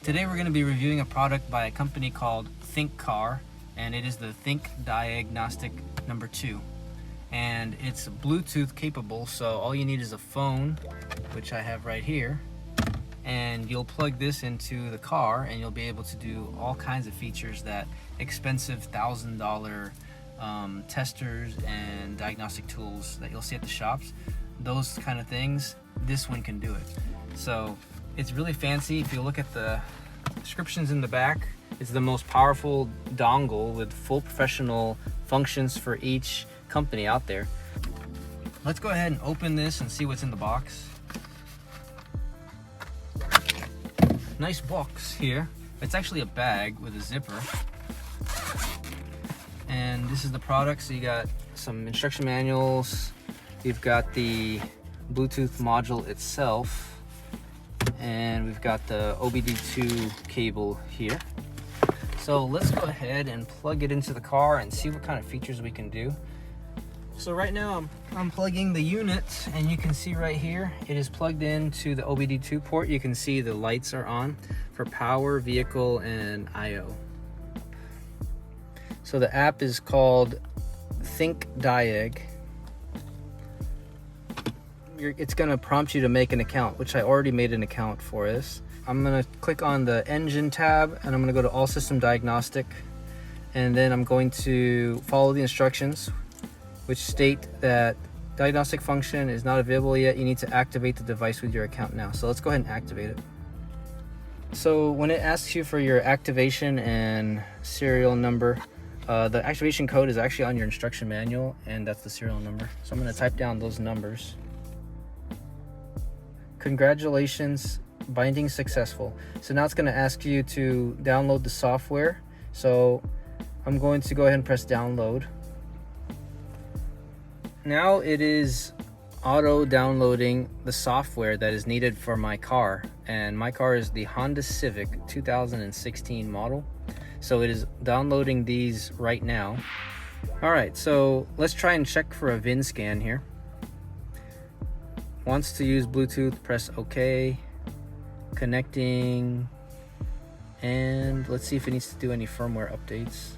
Today we're going to be reviewing a product by a company called ThinkCar, and it is the Diagnostic number 2. And it's Bluetooth capable, so all you need is a phone, which I have right here, and you'll plug this into the car and you'll be able to do all kinds of features that expensive $1,000 testers and diagnostic tools that you'll see at the shops, those kind of things, this one can do it. So it's really fancy. If you look at the descriptions in the back, it's the most powerful dongle with full professional functions for each company out there. Let's go ahead and open this and see what's in the box. Nice box here. It's actually a bag with a zipper. And this is the product. So you got some instruction manuals. You've got the Bluetooth module itself. And we've got the OBD2 cable here. So let's go ahead and plug it into the car and see what kind of features we can do. So right now I'm plugging the unit, and you can see right here it is plugged into the OBD2 port. You can see the lights are on for power, vehicle, and I/O. So the app is called ThinkDiag. It's going to prompt you to make an account, which I already made an account for this. I'm going to click on the engine tab, and I'm going to go to all system diagnostic, and then I'm going to follow the instructions, which state that diagnostic function is not available yet. You need to activate the device with your account now. So let's go ahead and activate it. So when it asks you for your activation and serial number, the activation code is actually on your instruction manual, and that's the serial number. So I'm going to type down those numbers. Congratulations, binding successful. So now it's going to ask you to download the software. So I'm going to go ahead and press download. Now it is auto downloading the software that is needed for my car, and my car is the Honda Civic 2016 model. So it is downloading these right now. All right, so let's try and check for a VIN scan here. Wants to use Bluetooth, press OK. Connecting, and let's see if it needs to do any firmware updates.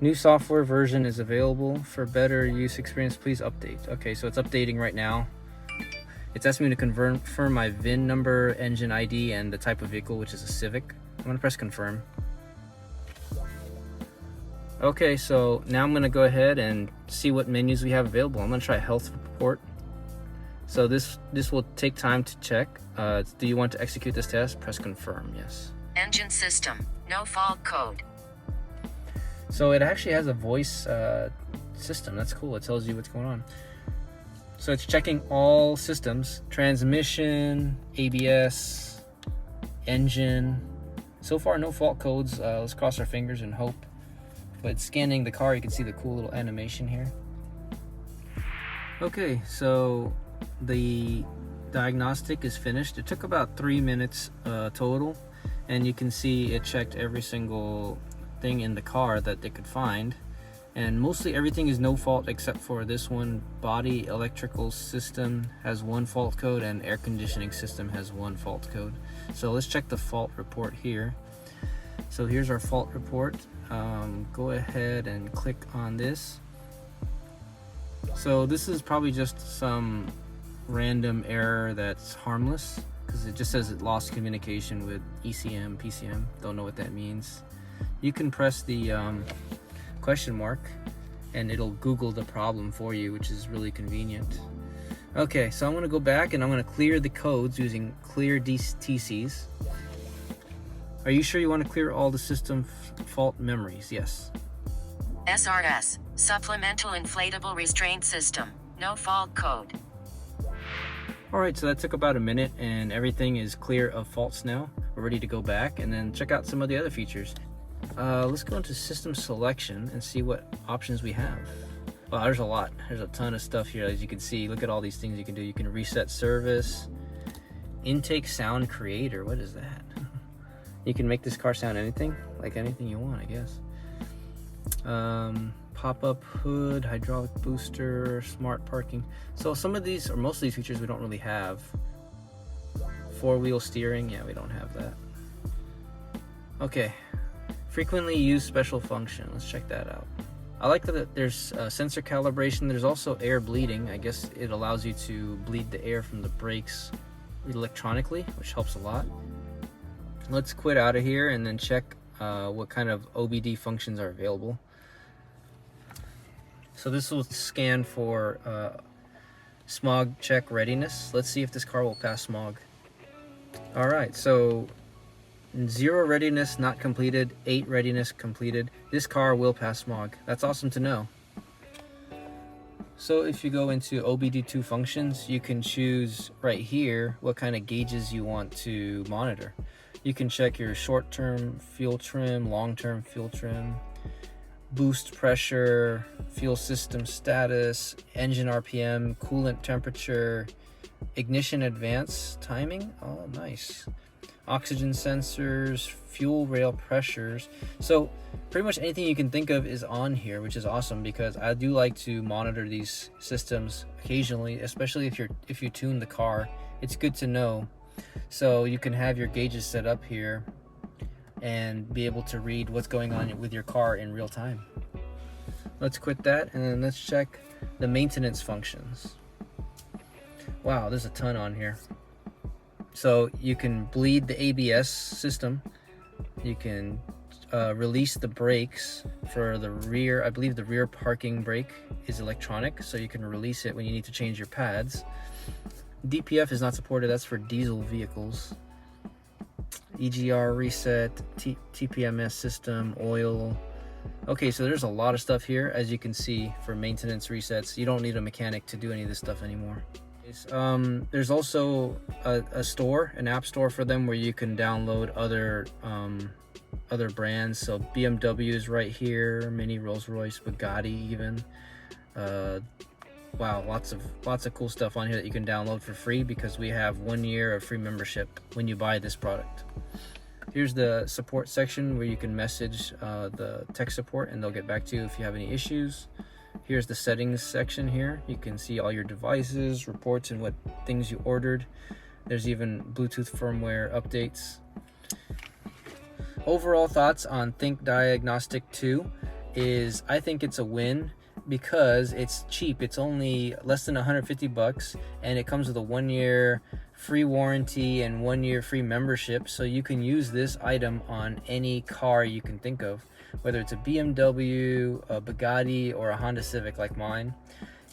New software version is available. For better use experience, please update. Okay, so it's updating right now. It's asking me to confirm my VIN number, engine ID, and the type of vehicle, which is a Civic. I'm gonna press confirm. Okay, so now I'm gonna go ahead and see what menus we have available. I'm gonna try health report. So this will take time to check. Do you want to execute this test? Press confirm, yes. Engine system, no fault code. So it actually has a voice system. That's cool. It tells you what's going on. So it's checking all systems: transmission, ABS, engine. So far, no fault codes. Let's cross our fingers and hope. But scanning the car, you can see the cool little animation here. Okay, so the diagnostic is finished. It took about 3 minutes total, and you can see it checked every single thing in the car that they could find, and mostly everything is no fault except for this one. Body electrical system has 1 fault code, and air conditioning system has 1 fault code. So let's check the fault report here. So here's our fault report. Go ahead and click on this. So this is probably just some random error that's harmless, because it just says it lost communication with ECM, PCM. Don't know what that means. You can press the question mark and it'll Google the problem for you, which is really convenient. Okay, so I'm going to go back and I'm going to clear the codes using clear TCs. Are you sure you want to clear all the system fault memories? Yes. SRS, supplemental inflatable restraint system, no fault code. Alright, so that took about a minute, and everything is clear of faults now. We're ready to go back and then check out some of the other features. Let's go into system selection and see what options we have. Wow, there's a lot. There's a ton of stuff here, as you can see. Look at all these things you can do. You can reset service, intake sound creator. What is that? You can make this car sound anything, like anything you want, I guess. pop-up hood, hydraulic booster, smart parking. So some of these, or most of these features, we don't really have. Four-wheel steering, yeah, we don't have that. Okay, frequently used special function. Let's check that out. I like that there's sensor calibration. There's also air bleeding. I guess it allows you to bleed the air from the brakes electronically, which helps a lot. Let's quit out of here and then check what kind of OBD functions are available. So this will scan for smog check readiness. Let's see if this car will pass smog. All right, so 0 readiness not completed, 8 readiness completed. This car will pass smog. That's awesome to know. So if you go into OBD2 functions, you can choose right here what kind of gauges you want to monitor. You can check your short-term fuel trim, long-term fuel trim, boost pressure, fuel system status, engine RPM, coolant temperature, ignition advance timing. Oh, nice. Oxygen sensors, fuel rail pressures. So pretty much anything you can think of is on here, which is awesome because I do like to monitor these systems occasionally, especially if you tune the car. It's good to know. So you can have your gauges set up here and be able to read what's going on with your car in real time. Let's quit that and then let's check the maintenance functions. Wow, there's a ton on here. So you can bleed the ABS system. You can release the brakes for the rear. I believe the rear parking brake is electronic, so you can release it when you need to change your pads. DPF is not supported, that's for diesel vehicles. EGR reset, TPMS system, oil. Okay, so there's a lot of stuff here, as you can see, for maintenance resets. You don't need a mechanic to do any of this stuff anymore. There's also a store, an app store for them where you can download other brands. So BMW is right here, Mini, Rolls-Royce, Bugatti even. Wow, lots of cool stuff on here that you can download for free because we have 1 year of free membership when you buy this product. Here's the support section where you can message the tech support and they'll get back to you if you have any issues. Here's the settings section here. You can see all your devices, reports, and what things you ordered. There's even Bluetooth firmware updates. Overall thoughts on Diagnostic 2 is I think it's a win because it's cheap. It's only less than 150 bucks and it comes with a 1 year free warranty and 1 year free membership. So you can use this item on any car you can think of, whether it's a BMW, a Bugatti, or a Honda Civic like mine.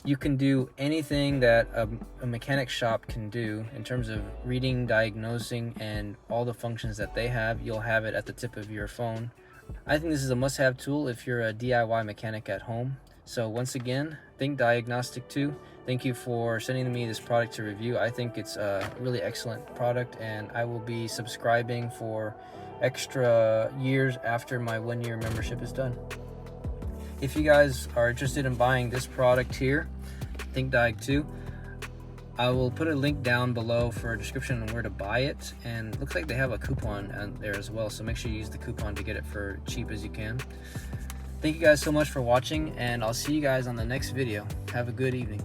You can do anything that a mechanic shop can do in terms of reading, diagnosing, and all the functions that they have. You'll have it at the tip of your phone. I think this is a must-have tool if you're a DIY mechanic at home. So once again, Diagnostic 2. Thank you for sending me this product to review. I think it's a really excellent product and I will be subscribing for extra years after my 1 year membership is done. If you guys are interested in buying this product here, ThinkDiag 2, I will put a link down below for a description on where to buy it, and it looks like they have a coupon on there as well, so make sure you use the coupon to get it for cheap as you can. Thank you guys so much for watching, and I'll see you guys on the next video. Have a good evening.